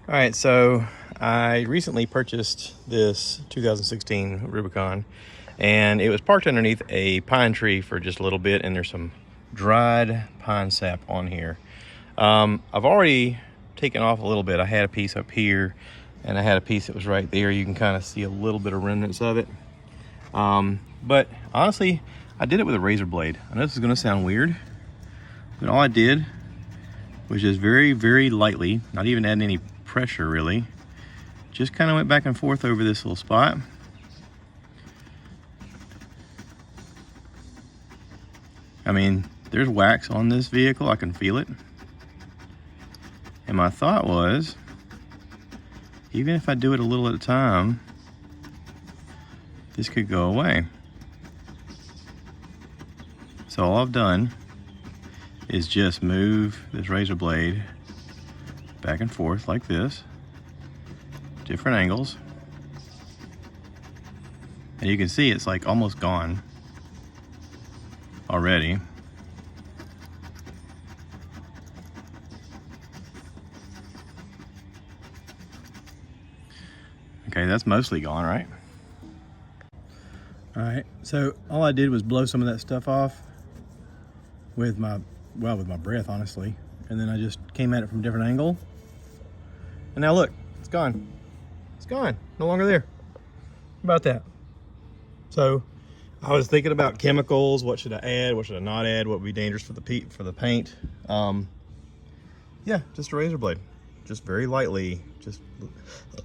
All right, so I recently purchased this 2016 Rubicon, and it was parked underneath a pine tree for just a little bit, and there's some dried pine sap on here. I've already taken off a little bit. I had a piece up here, and I had a piece that was right there. You can kind of see a little bit of remnants of it. But honestly, I did it with a razor blade. I know this is gonna sound weird, but all I did was just very, very lightly, not even adding any pressure really, just kind of went back and forth over this little spot. I mean, there's wax on this vehicle, I can feel it. And my thought was, even if I do it a little at a time, this could go away. So all I've done is just move this razor blade back and forth like this, different angles. And you can see it's like almost gone already. Okay, that's mostly gone, right? All right, so all I did was blow some of that stuff off with my breath, honestly. And then I just came at it from a different angle. And now look, it's gone. It's gone, no longer there. How about that? So I was thinking about chemicals. What should I add? What should I not add? What would be dangerous for the paint? Yeah, just a razor blade. Just very lightly, just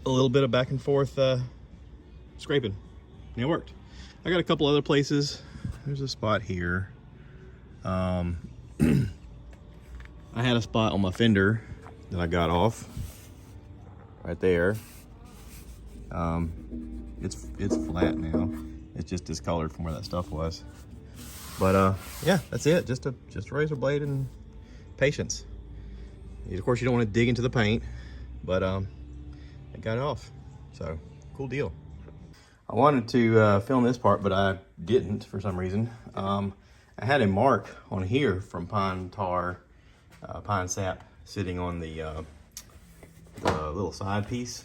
a little bit of back and forth scraping. And it worked. I got a couple other places. There's a spot here. I had a spot on my fender that I got off right there. It's flat now. It's just discolored from where that stuff was. But yeah, that's it. Just a razor blade and patience. Of course, you don't want to dig into the paint, but I got it off. So cool deal. I wanted to film this part, but I didn't for some reason. I had a mark on here from pine tar, pine sap sitting on the little side piece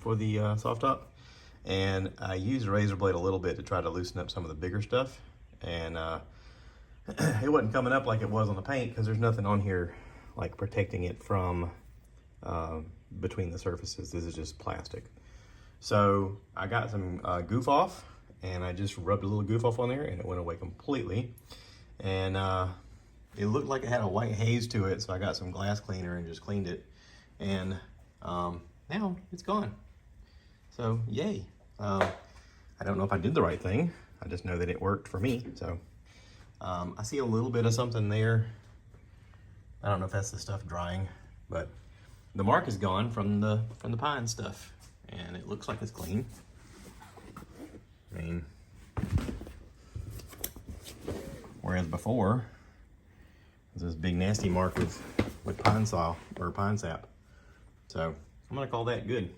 for the soft top. And I used a razor blade a little bit to try to loosen up some of the bigger stuff. And it wasn't coming up like it was on the paint because there's nothing on here like protecting it from between the surfaces. This is just plastic. So I got some goof off, and I just rubbed a little goof off on there, and it went away completely. And it looked like it had a white haze to it, so I got some glass cleaner and just cleaned it. And now it's gone. So yay. I don't know if I did the right thing. I just know that it worked for me. So I see a little bit of something there. I don't know if that's the stuff drying, but the mark is gone from the pine stuff, and it looks like it's clean. I mean, whereas before, there's this big nasty mark with pine saw or pine sap. So I'm gonna call that good.